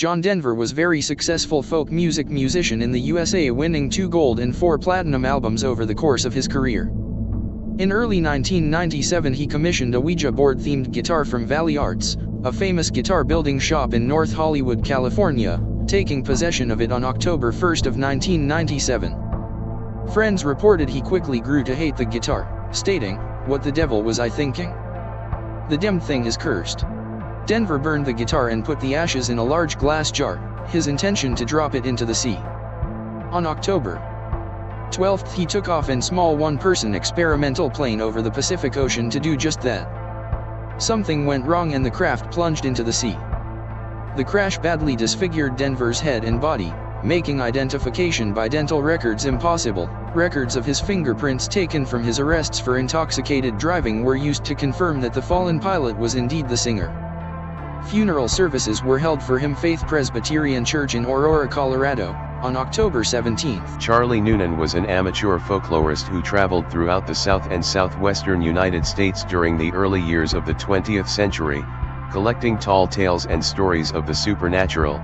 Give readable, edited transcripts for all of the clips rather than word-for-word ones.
John Denver was very successful folk music musician in the USA, winning 2 gold and 4 platinum albums over the course of his career. In early 1997 he commissioned a Ouija board-themed guitar from Valley Arts, a famous guitar building shop in North Hollywood, California, taking possession of it on October 1st of 1997. Friends reported he quickly grew to hate the guitar, stating, "What the devil was I thinking? The damn thing is cursed." Denver burned the guitar and put the ashes in a large glass jar, his intention to drop it into the sea. On October 12th he took off in small one-person experimental plane over the Pacific Ocean to do just that. Something went wrong and the craft plunged into the sea. The crash badly disfigured Denver's head and body, making identification by dental records impossible. Records of his fingerprints taken from his arrests for intoxicated driving were used to confirm that the fallen pilot was indeed the singer. Funeral services were held for him Faith Presbyterian Church in Aurora, Colorado, on October 17th. Charlie Noonan was an amateur folklorist who traveled throughout the South and Southwestern United States during the early years of the 20th century, collecting tall tales and stories of the supernatural.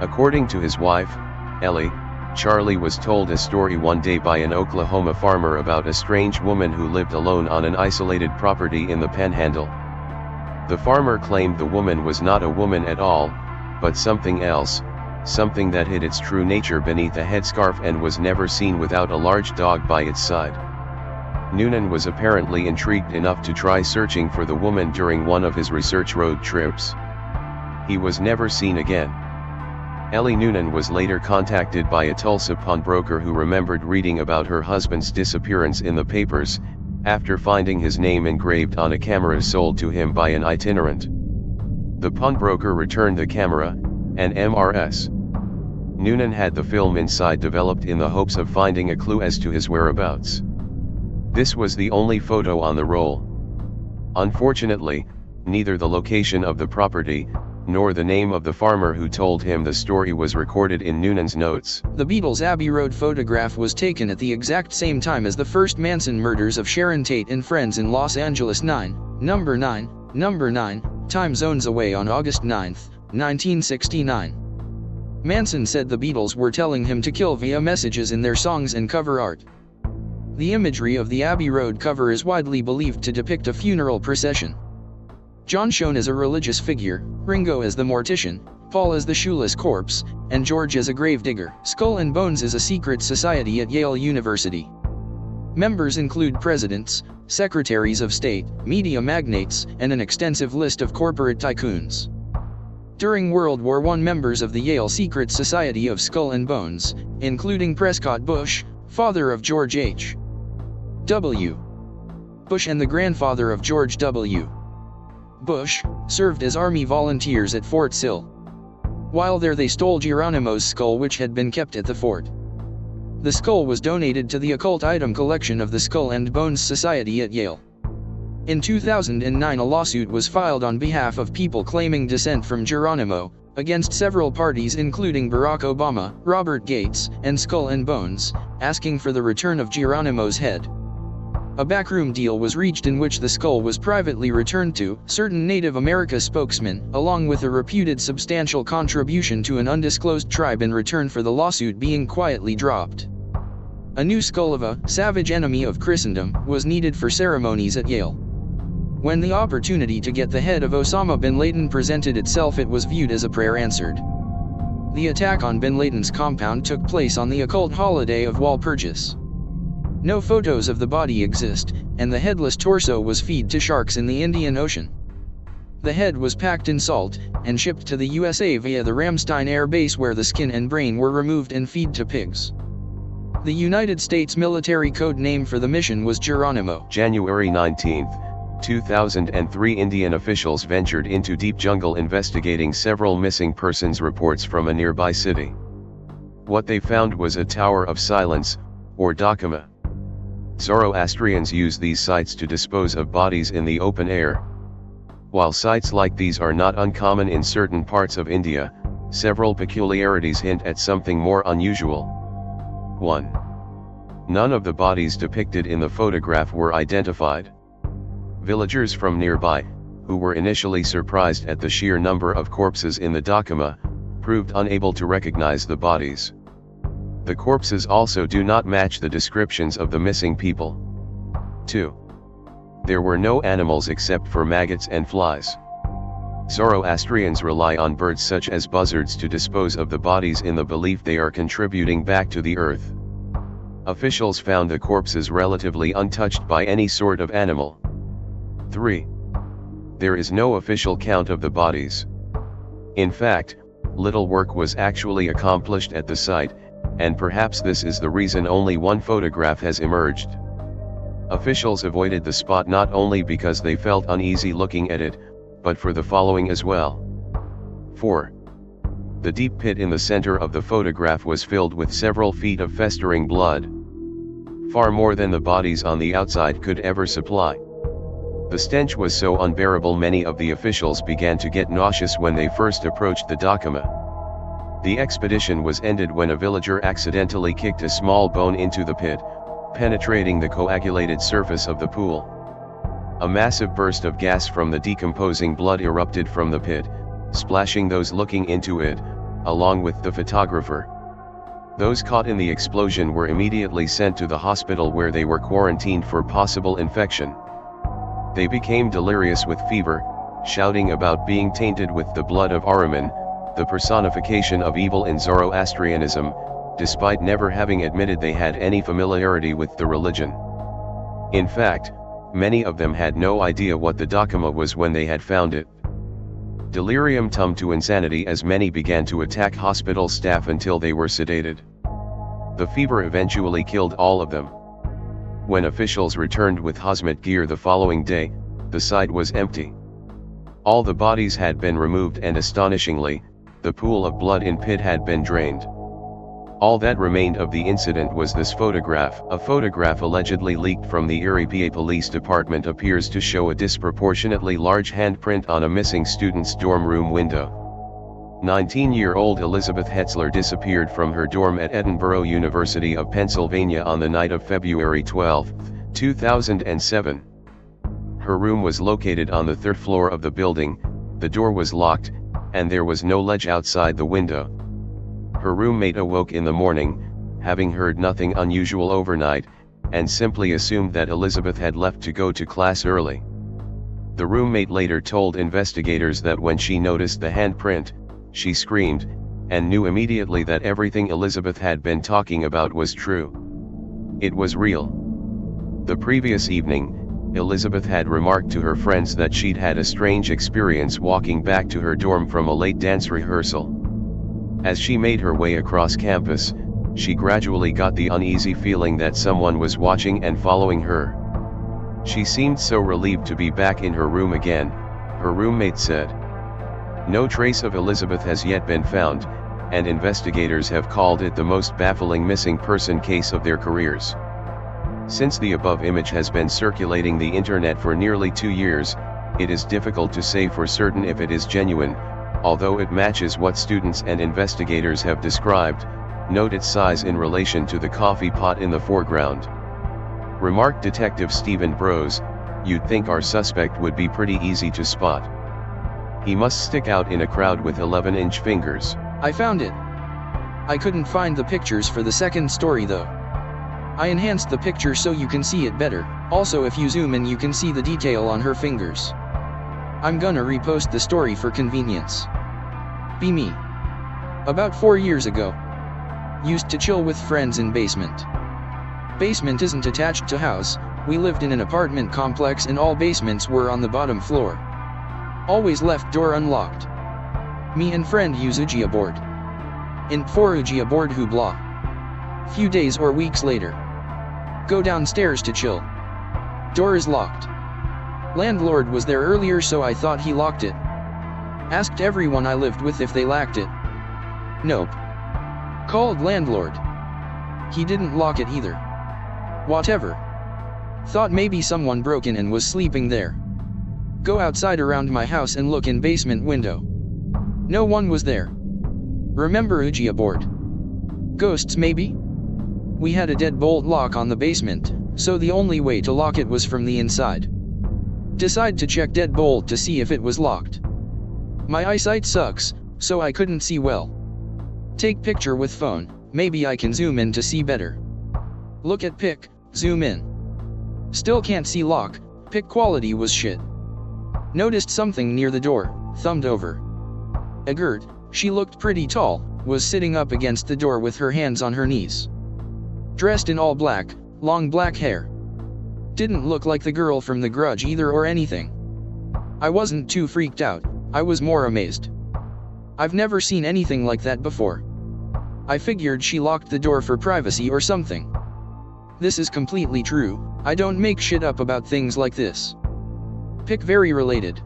According to his wife, Ellie, Charlie was told a story one day by an Oklahoma farmer about a strange woman who lived alone on an isolated property in the Panhandle. The farmer claimed the woman was not a woman at all, but something else, something that hid its true nature beneath a headscarf and was never seen without a large dog by its side. Noonan was apparently intrigued enough to try searching for the woman during one of his research road trips. He was never seen again. Ellie Noonan was later contacted by a Tulsa pawnbroker who remembered reading about her husband's disappearance in the papers, after finding his name engraved on a camera sold to him by an itinerant. The pawnbroker returned the camera, an MRS. Noonan had the film inside developed in the hopes of finding a clue as to his whereabouts. This was the only photo on the roll. Unfortunately, neither the location of the property, nor the name of the farmer who told him the story was recorded in Noonan's notes. The Beatles' Abbey Road photograph was taken at the exact same time as the first Manson murders of Sharon Tate and friends in Los Angeles, number 9, time zones away on August 9, 1969. Manson said the Beatles were telling him to kill via messages in their songs and cover art. The imagery of the Abbey Road cover is widely believed to depict a funeral procession. John shown as a religious figure, Ringo as the mortician, Paul as the shoeless corpse, and George as a gravedigger. Skull and Bones is a secret society at Yale University. Members include presidents, secretaries of state, media magnates, and an extensive list of corporate tycoons. During World War I, members of the Yale Secret Society of Skull and Bones, including Prescott Bush, father of George H. W. Bush and the grandfather of George W. Bush, served as Army volunteers at Fort Sill. While there they stole Geronimo's skull, which had been kept at the fort. The skull was donated to the occult item collection of the Skull and Bones Society at Yale. In 2009 a lawsuit was filed on behalf of people claiming descent from Geronimo, against several parties including Barack Obama, Robert Gates, and Skull and Bones, asking for the return of Geronimo's head. A backroom deal was reached in which the skull was privately returned to certain Native America spokesmen, along with a reputed substantial contribution to an undisclosed tribe in return for the lawsuit being quietly dropped. A new skull of a savage enemy of Christendom was needed for ceremonies at Yale. When the opportunity to get the head of Osama bin Laden presented itself, it was viewed as a prayer answered. The attack on bin Laden's compound took place on the occult holiday of Walpurgis. No photos of the body exist, and the headless torso was fed to sharks in the Indian Ocean. The head was packed in salt, and shipped to the USA via the Ramstein Air Base, where the skin and brain were removed and fed to pigs. The United States military code name for the mission was Geronimo. January 19, 2003, Indian officials ventured into deep jungle investigating several missing persons reports from a nearby city. What they found was a Tower of Silence, or Dakhma. Zoroastrians use these sites to dispose of bodies in the open air. While sites like these are not uncommon in certain parts of India, several peculiarities hint at something more unusual. 1. None of the bodies depicted in the photograph were identified. Villagers from nearby, who were initially surprised at the sheer number of corpses in the Dakhma, proved unable to recognize the bodies. The corpses also do not match the descriptions of the missing people. 2. There were no animals except for maggots and flies. Zoroastrians rely on birds such as buzzards to dispose of the bodies in the belief they are contributing back to the earth. Officials found the corpses relatively untouched by any sort of animal. 3. There is no official count of the bodies. In fact, little work was actually accomplished at the site, and perhaps this is the reason only one photograph has emerged. Officials avoided the spot not only because they felt uneasy looking at it, but for the following as well. 4. The deep pit in the center of the photograph was filled with several feet of festering blood. Far more than the bodies on the outside could ever supply. The stench was so unbearable many of the officials began to get nauseous when they first approached the Dakhma. The expedition was ended when a villager accidentally kicked a small bone into the pit, penetrating the coagulated surface of the pool. A massive burst of gas from the decomposing blood erupted from the pit, splashing those looking into it, along with the photographer. Those caught in the explosion were immediately sent to the hospital where they were quarantined for possible infection. They became delirious with fever, shouting about being tainted with the blood of Ahriman, the personification of evil in Zoroastrianism, despite never having admitted they had any familiarity with the religion. In fact, many of them had no idea what the Dakhma was when they had found it. Delirium tummed to insanity as many began to attack hospital staff until they were sedated. The fever eventually killed all of them. When officials returned with hazmat gear the following day, the site was empty. All the bodies had been removed and astonishingly, the pool of blood in pit had been drained. All that remained of the incident was this photograph. A photograph allegedly leaked from the Erie PA Police Department appears to show a disproportionately large handprint on a missing student's dorm room window. 19-year-old Elizabeth Hetzler disappeared from her dorm at Edinburgh University of Pennsylvania on the night of February 12, 2007. Her room was located on the third floor of the building, the door was locked, and there was no ledge outside the window. Her roommate awoke in the morning, having heard nothing unusual overnight, and simply assumed that Elizabeth had left to go to class early. The roommate later told investigators that when she noticed the handprint, she screamed, and knew immediately that everything Elizabeth had been talking about was true. It was real. The previous evening, Elizabeth had remarked to her friends that she'd had a strange experience walking back to her dorm from a late dance rehearsal. As she made her way across campus, she gradually got the uneasy feeling that someone was watching and following her. She seemed so relieved to be back in her room again, her roommate said. No trace of Elizabeth has yet been found, and investigators have called it the most baffling missing person case of their careers. Since the above image has been circulating the internet for nearly 2 years, it is difficult to say for certain if it is genuine, although it matches what students and investigators have described. Note its size in relation to the coffee pot in the foreground. Remarked Detective Stephen Brose, "You'd think our suspect would be pretty easy to spot. He must stick out in a crowd with 11-inch fingers." I found it. I couldn't find the pictures for the second story though. I enhanced the picture so you can see it better. Also, if you zoom in you can see the detail on her fingers. I'm gonna repost the story for convenience. Be me. About 4 years ago. Used to chill with friends in Basement. Basement isn't attached to house, we lived in an apartment complex and all basements were on the bottom floor. Always left door unlocked. Me and friend use Ouija board. In for Ouija board who blah. Few days or weeks later. Go downstairs to chill. Door is locked. Landlord was there earlier so I thought he locked it. Asked everyone I lived with if they lacked it. Nope. Called landlord. He didn't lock it either. Whatever. Thought maybe someone broke in and was sleeping there. Go outside around my house and look in basement window. No one was there. Remember Ouija board? Ghosts maybe? We had a deadbolt lock on the basement, so the only way to lock it was from the inside. Decide to check deadbolt to see if it was locked. My eyesight sucks, so I couldn't see well. Take picture with phone, maybe I can zoom in to see better. Look at pic, zoom in. Still can't see lock, pic quality was shit. Noticed something near the door, thumbed over. Agert, she looked pretty tall, was sitting up against the door with her hands on her knees. Dressed in all black, long black hair. Didn't look like the girl from the Grudge either or anything. I wasn't too freaked out, I was more amazed. I've never seen anything like that before. I figured she locked the door for privacy or something. This is completely true, I don't make shit up about things like this. Pic very related.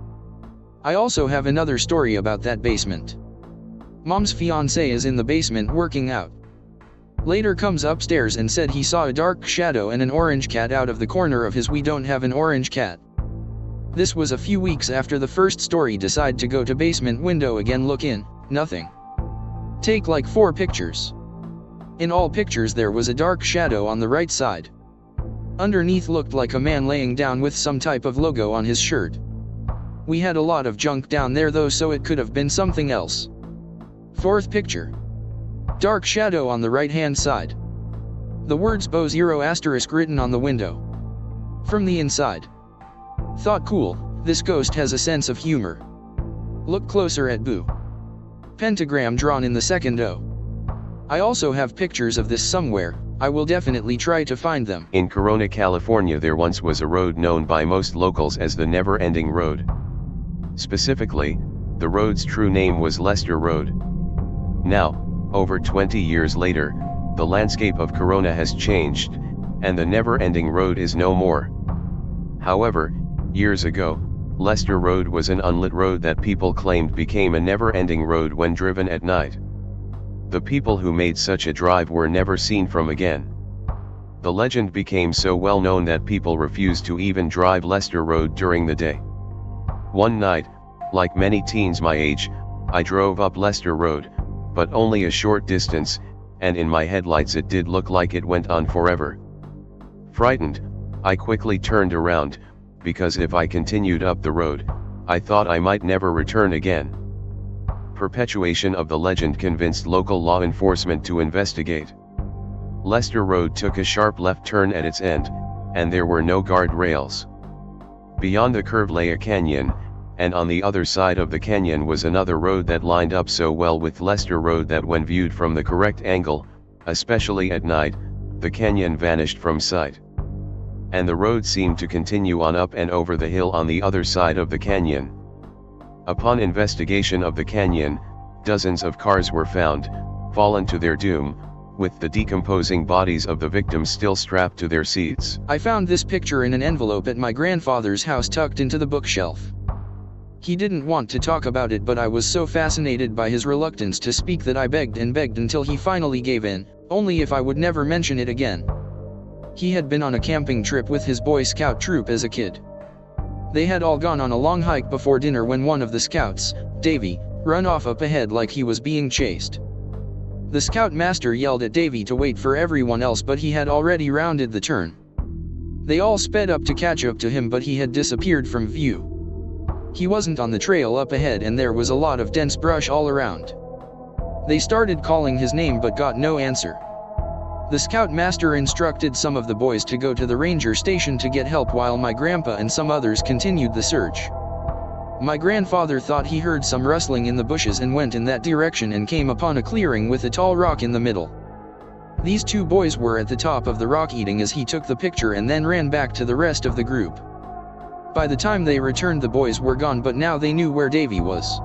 I also have another story about that basement. Mom's fiancé is in the basement working out. Later comes upstairs and said he saw a dark shadow and an orange cat out of the corner of his. We don't have an orange cat. This was a few weeks after the first story. Decide to go to basement window again, look in, nothing. Take like 4 pictures. In all pictures there was a dark shadow on the right side. Underneath looked like a man laying down with some type of logo on his shirt. We had a lot of junk down there though, so it could have been something else. 4th picture. Dark shadow on the right hand side. The words Bo 0 asterisk written on the window. From the inside. Thought cool, this ghost has a sense of humor. Look closer at Boo. Pentagram drawn in the second O. I also have pictures of this somewhere, I will definitely try to find them. In Corona, California there once was a road known by most locals as the Never-Ending Road. Specifically, the road's true name was Lester Road. Now, over 20 years later, the landscape of Corona has changed, and the Never-Ending Road is no more. However, years ago, Lester Road was an unlit road that people claimed became a never-ending road when driven at night. The people who made such a drive were never seen from again. The legend became so well known that people refused to even drive Lester Road during the day. One night, like many teens my age, I drove up Lester Road, but only a short distance, and in my headlights it did look like it went on forever. Frightened, I quickly turned around, because if I continued up the road, I thought I might never return again. Perpetuation of the legend convinced local law enforcement to investigate. Lester Road took a sharp left turn at its end, and there were no guardrails. Beyond the curve lay a canyon, and on the other side of the canyon was another road that lined up so well with Lester Road that when viewed from the correct angle, especially at night, the canyon vanished from sight. And the road seemed to continue on up and over the hill on the other side of the canyon. Upon investigation of the canyon, dozens of cars were found, fallen to their doom, with the decomposing bodies of the victims still strapped to their seats. I found this picture in an envelope at my grandfather's house tucked into the bookshelf. He didn't want to talk about it, but I was so fascinated by his reluctance to speak that I begged and begged until he finally gave in, only if I would never mention it again. He had been on a camping trip with his Boy Scout troop as a kid. They had all gone on a long hike before dinner when one of the scouts, Davy, ran off up ahead like he was being chased. The scout master yelled at Davy to wait for everyone else, but he had already rounded the turn. They all sped up to catch up to him, but he had disappeared from view. He wasn't on the trail up ahead and there was a lot of dense brush all around. They started calling his name but got no answer. The scoutmaster instructed some of the boys to go to the ranger station to get help while my grandpa and some others continued the search. My grandfather thought he heard some rustling in the bushes and went in that direction and came upon a clearing with a tall rock in the middle. These 2 boys were at the top of the rock eating as he took the picture and then ran back to the rest of the group. By the time they returned the boys were gone, but now they knew where Davy was.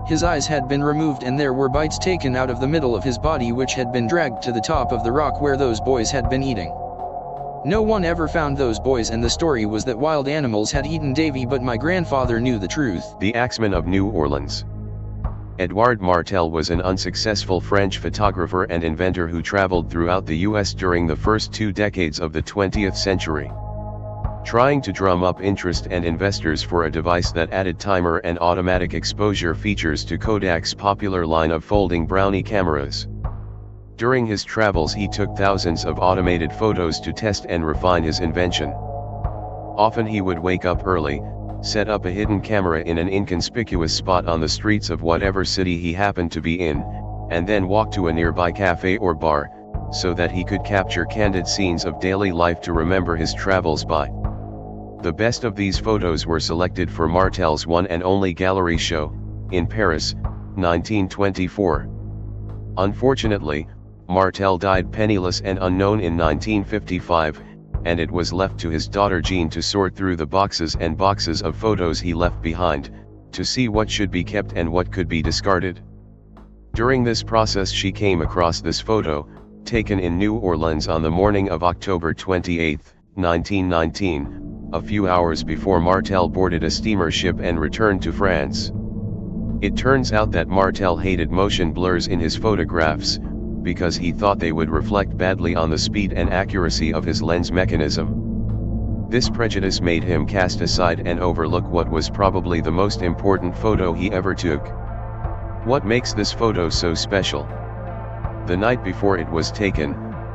His eyes had been removed and there were bites taken out of the middle of his body which had been dragged to the top of the rock where those boys had been eating. No one ever found those boys and the story was that wild animals had eaten Davy, but my grandfather knew the truth. The Axeman of New Orleans. Edouard Martel was an unsuccessful French photographer and inventor who traveled throughout the US during the first 2 decades of the 20th century. Trying to drum up interest and investors for a device that added timer and automatic exposure features to Kodak's popular line of folding brownie cameras. During his travels he took thousands of automated photos to test and refine his invention. Often he would wake up early, set up a hidden camera in an inconspicuous spot on the streets of whatever city he happened to be in, and then walk to a nearby cafe or bar, so that he could capture candid scenes of daily life to remember his travels by. The best of these photos were selected for Martel's one and only gallery show, in Paris, 1924. Unfortunately, Martel died penniless and unknown in 1955, and it was left to his daughter Jean to sort through the boxes and boxes of photos he left behind, to see what should be kept and what could be discarded. During this process she came across this photo, taken in New Orleans on the morning of October 28, 1919, a few hours before Martel boarded a steamer ship and returned to France. It turns out that Martel hated motion blurs in his photographs, because he thought they would reflect badly on the speed and accuracy of his lens mechanism. This prejudice made him cast aside and overlook what was probably the most important photo he ever took. What makes this photo so special? The night before it was taken,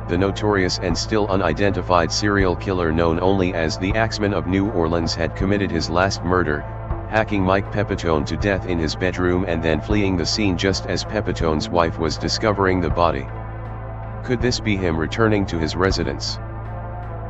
the notorious and still unidentified serial killer known only as the Axeman of New Orleans had committed his last murder, hacking Mike Pepitone to death in his bedroom and then fleeing the scene just as Pepitone's wife was discovering the body. Could this be him returning to his residence?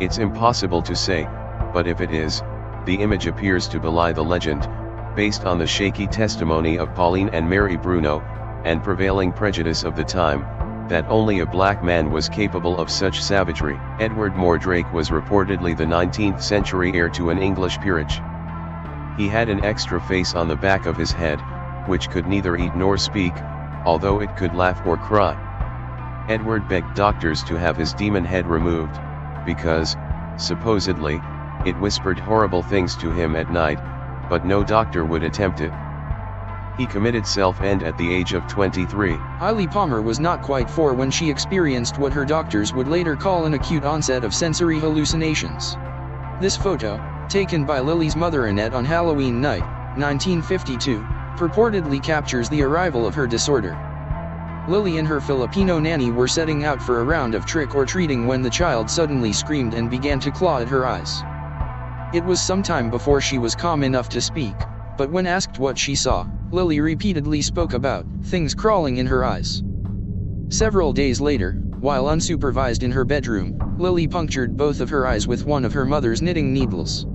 It's impossible to say, but if it is, the image appears to belie the legend, based on the shaky testimony of Pauline and Mary Bruno, and prevailing prejudice of the time, that only a black man was capable of such savagery. Edward Moore Drake was reportedly the 19th century heir to an English peerage. He had an extra face on the back of his head, which could neither eat nor speak, although it could laugh or cry. Edward begged doctors to have his demon head removed, because, supposedly, it whispered horrible things to him at night, but no doctor would attempt it. He committed self-end at the age of 23. Eily Palmer was not quite 4 when she experienced what her doctors would later call an acute onset of sensory hallucinations. This photo, taken by Lily's mother Annette on Halloween night, 1952, purportedly captures the arrival of her disorder. Lily and her Filipino nanny were setting out for a round of trick-or-treating when the child suddenly screamed and began to claw at her eyes. It was some time before she was calm enough to speak, but when asked what she saw, Lily repeatedly spoke about things crawling in her eyes. Several days later, while unsupervised in her bedroom, Lily punctured both of her eyes with one of her mother's knitting needles.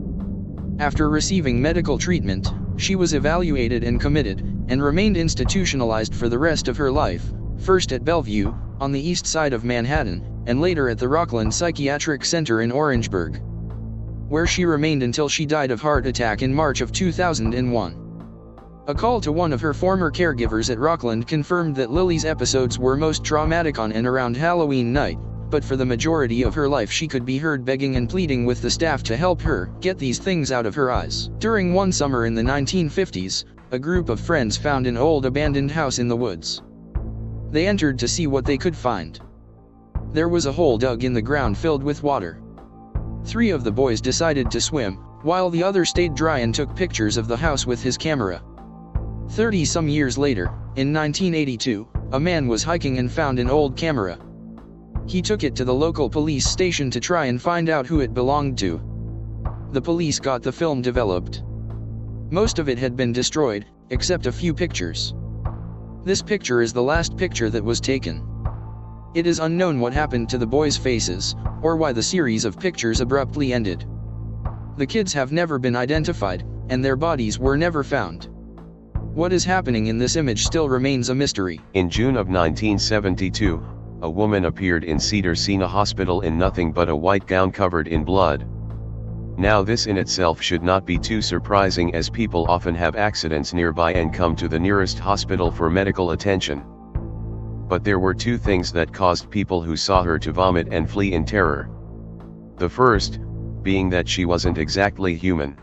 After receiving medical treatment, she was evaluated and committed, and remained institutionalized for the rest of her life, first at Bellevue, on the east side of Manhattan, and later at the Rockland Psychiatric Center in Orangeburg, where she remained until she died of heart attack in March of 2001. A call to one of her former caregivers at Rockland confirmed that Lily's episodes were most traumatic on and around Halloween night, but for the majority of her life she could be heard begging and pleading with the staff to help her get these things out of her eyes. During one summer in the 1950s, a group of friends found an old abandoned house in the woods. They entered to see what they could find. There was a hole dug in the ground filled with water. 3 of the boys decided to swim, while the other stayed dry and took pictures of the house with his camera. 30-some years later, in 1982, a man was hiking and found an old camera. He took it to the local police station to try and find out who it belonged to. The police got the film developed. Most of it had been destroyed, except a few pictures. This picture is the last picture that was taken. It is unknown what happened to the boys' faces, or why the series of pictures abruptly ended. The kids have never been identified, and their bodies were never found. What is happening in this image still remains a mystery. In June of 1972, a woman appeared in Cedars-Sinai Hospital in nothing but a white gown covered in blood. Now this in itself should not be too surprising, as people often have accidents nearby and come to the nearest hospital for medical attention. But there were 2 things that caused people who saw her to vomit and flee in terror. The first, being that she wasn't exactly human.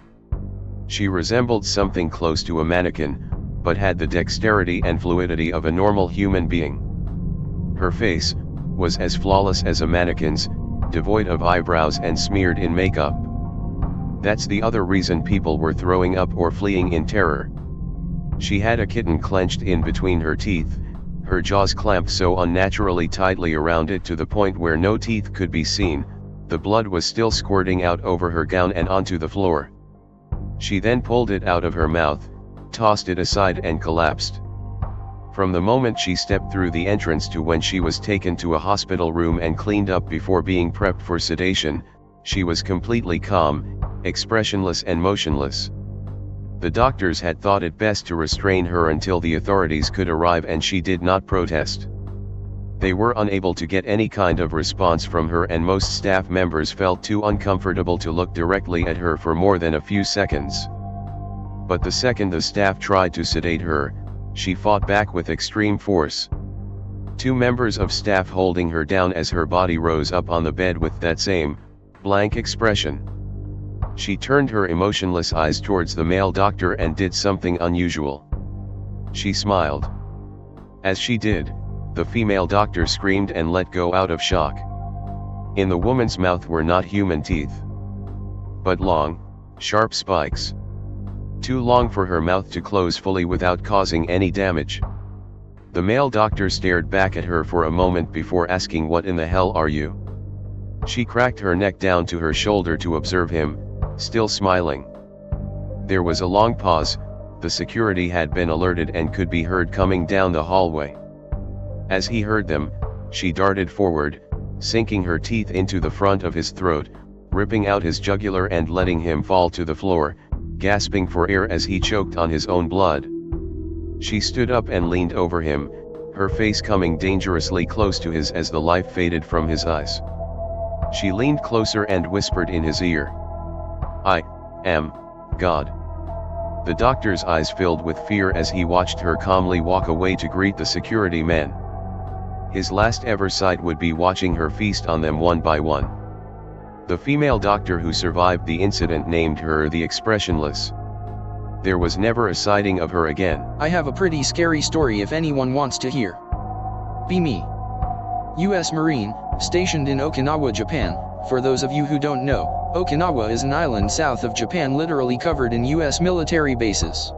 She resembled something close to a mannequin, but had the dexterity and fluidity of a normal human being. Her face was as flawless as a mannequin's, devoid of eyebrows and smeared in makeup. That's the other reason people were throwing up or fleeing in terror. She had a kitten clenched in between her teeth, her jaws clamped so unnaturally tightly around it to the point where no teeth could be seen. The blood was still squirting out over her gown and onto the floor. She then pulled it out of her mouth, tossed it aside and collapsed. From the moment she stepped through the entrance to when she was taken to a hospital room and cleaned up before being prepped for sedation, she was completely calm, expressionless and motionless. The doctors had thought it best to restrain her until the authorities could arrive, and she did not protest. They were unable to get any kind of response from her, and most staff members felt too uncomfortable to look directly at her for more than a few seconds. But the second the staff tried to sedate her, she fought back with extreme force. Two members of staff holding her down as her body rose up on the bed with that same blank expression. She turned her emotionless eyes towards the male doctor and did something unusual. She smiled. As she did, the female doctor screamed and let go out of shock. In the woman's mouth were not human teeth, but long, sharp spikes. Too long for her mouth to close fully without causing any damage. The male doctor stared back at her for a moment before asking, "What in the hell are you?" She cracked her neck down to her shoulder to observe him, still smiling. There was a long pause. The security had been alerted and could be heard coming down the hallway. As he heard them, she darted forward, sinking her teeth into the front of his throat, ripping out his jugular and letting him fall to the floor, gasping for air as he choked on his own blood. She stood up and leaned over him, her face coming dangerously close to his as the life faded from his eyes. She leaned closer and whispered in his ear, "I am God." The doctor's eyes filled with fear as he watched her calmly walk away to greet the security man. His last ever sight would be watching her feast on them one by one. The female doctor who survived the incident named her the Expressionless. There was never a sighting of her again. I have a pretty scary story if anyone wants to hear. Be me. U.S. Marine, stationed in Okinawa, Japan. For those of you who don't know, Okinawa is an island south of Japan literally covered in U.S. military bases.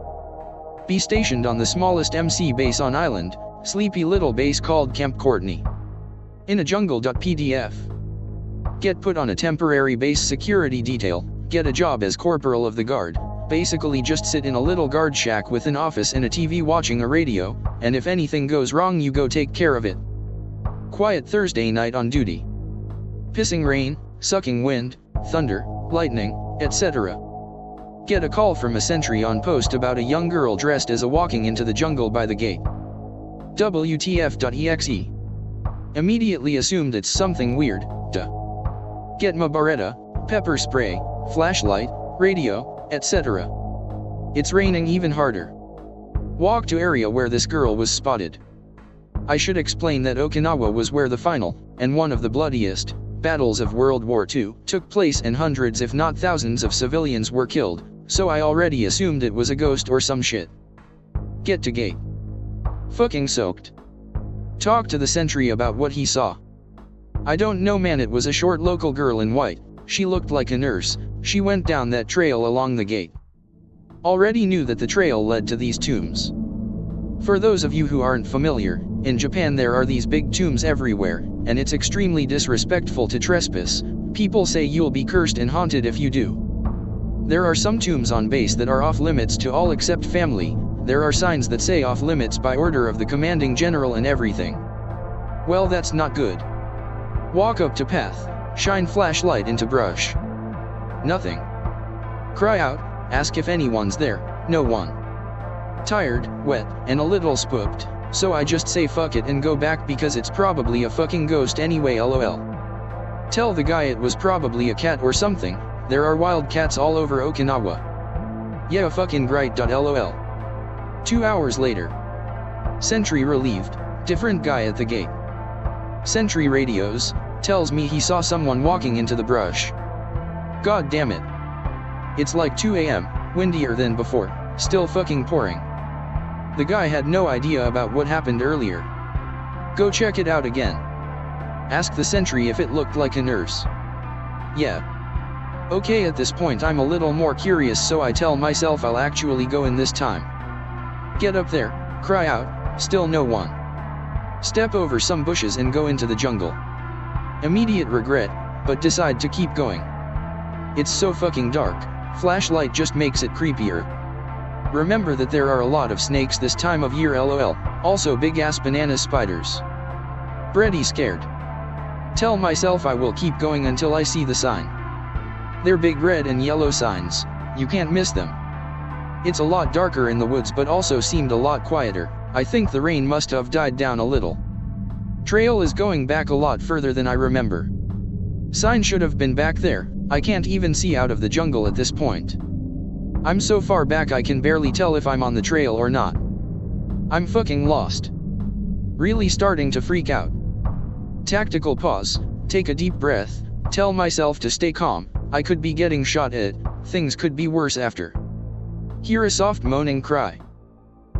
Be stationed on the smallest MC base on island, sleepy little base called Camp Courtney. In a jungle.pdf. Get put on a temporary base security detail, get a job as corporal of the guard, basically just sit in a little guard shack with an office and a TV watching a radio, and if anything goes wrong you go take care of it. Quiet Thursday night on duty. Pissing rain, sucking wind, thunder, lightning, etc. Get a call from a sentry on post about a young girl dressed as a walking into the jungle by the gate. WTF.exe. Immediately assumed it's something weird, duh. Get my Beretta, pepper spray, flashlight, radio, etc. It's raining even harder. Walk to area where this girl was spotted. I should explain that Okinawa was where the final, and one of the bloodiest, battles of World War II took place and hundreds if not thousands of civilians were killed, so I already assumed it was a ghost or some shit. Get to gate. Fucking soaked. Talk to the sentry about what he saw. I don't know man, it was a short local girl in white, she looked like a nurse, she went down that trail along the gate. Already knew that the trail led to these tombs. For those of you who aren't familiar, in Japan there are these big tombs everywhere, and it's extremely disrespectful to trespass. People say you'll be cursed and haunted if you do. There are some tombs on base that are off limits to all except family. There are signs that say off limits by order of the commanding general and everything. Well, that's not good. Walk up to path, shine flashlight into brush. Nothing. Cry out, ask if anyone's there, no one. Tired, wet, and a little spooked, so I just say fuck it and go back because it's probably a fucking ghost anyway, lol. Tell the guy it was probably a cat or something, there are wild cats all over Okinawa. Yeah, fucking great. Lol. 2 hours later. Sentry relieved, different guy at the gate. Sentry radios, tells me he saw someone walking into the brush. God damn it. It's like 2 AM, windier than before, still fucking pouring. The guy had no idea about what happened earlier. Go check it out again. Ask the sentry if it looked like a nurse. Yeah. Okay, at this point I'm a little more curious, so I tell myself I'll actually go in this time. Get up there, cry out, still no one. Step over some bushes and go into the jungle. Immediate regret, but decide to keep going. It's so fucking dark, Flashlight just makes it creepier. Remember that there are a lot of snakes this time of year lol, also big ass banana spiders. Pretty scared. Tell myself I will keep going until I see the sign. They're big red and yellow signs, you can't miss them. It's a lot darker in the woods but also seemed a lot quieter. I think the rain must have died down a little. Trail is going back a lot further than I remember. Sign should have been back there. I can't even see out of the jungle at this point. I'm so far back I can barely tell if I'm on the trail or not. I'm fucking lost. Really starting to freak out. Tactical pause, take a deep breath, tell myself to stay calm, I could be getting shot at, things could be worse after. Hear a soft moaning cry.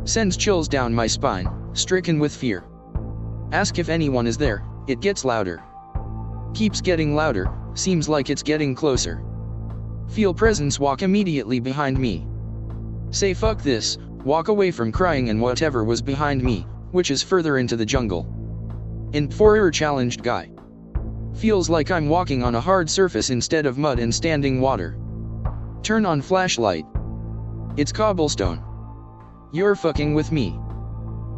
Sends chills down my spine, stricken with fear. Ask if anyone is there, it gets louder. Keeps getting louder, seems like it's getting closer. Feel presence walk immediately behind me. Say fuck this, walk away from crying and whatever was behind me, which is further into the jungle. Informer challenged guy. Feels like I'm walking on a hard surface instead of mud and standing water. Turn on flashlight. It's cobblestone. You're fucking with me.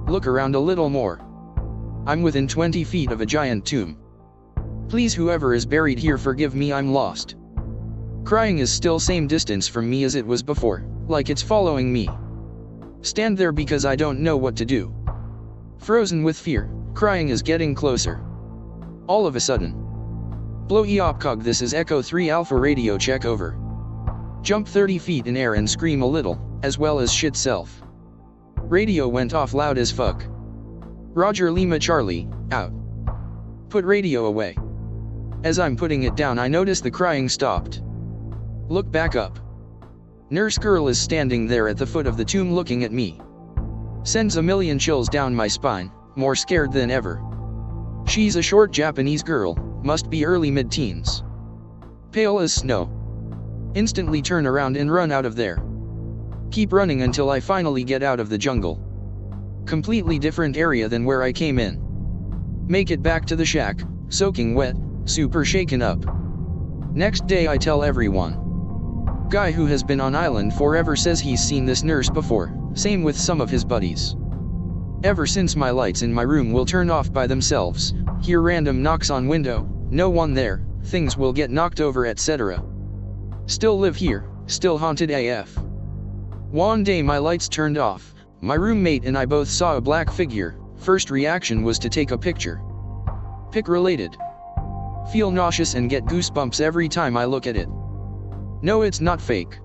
Look around a little more. I'm within 20 feet of a giant tomb. Please whoever is buried here forgive me, I'm lost. Crying is still same distance from me as it was before, like it's following me. Stand there because I don't know what to do. Frozen with fear, crying is getting closer. All of a sudden. Blow eopcog, this is Echo 3 Alpha radio, check over. Jump 30 feet in air and scream a little, as well as shit self. Radio went off loud as fuck. Roger Lima Charlie, out. Put radio away. As I'm putting it down I notice the crying stopped. Look back up. Nurse girl is standing there at the foot of the tomb looking at me. Sends a million chills down my spine, more scared than ever. She's a short Japanese girl, must be early mid-teens. Pale as snow. Instantly turn around and run out of there. Keep running until I finally get out of the jungle. Completely different area than where I came in. Make it back to the shack, soaking wet, super shaken up. Next day I tell everyone. Guy who has been on island forever says he's seen this nurse before, same with some of his buddies. Ever since my lights in my room will turn off by themselves, hear random knocks on window, no one there, things will get knocked over etc. Still live here, still haunted AF. One day my lights turned off, my roommate and I both saw a black figure, first reaction was to take a picture. Pic related. Feel nauseous and get goosebumps every time I look at it. No, it's not fake.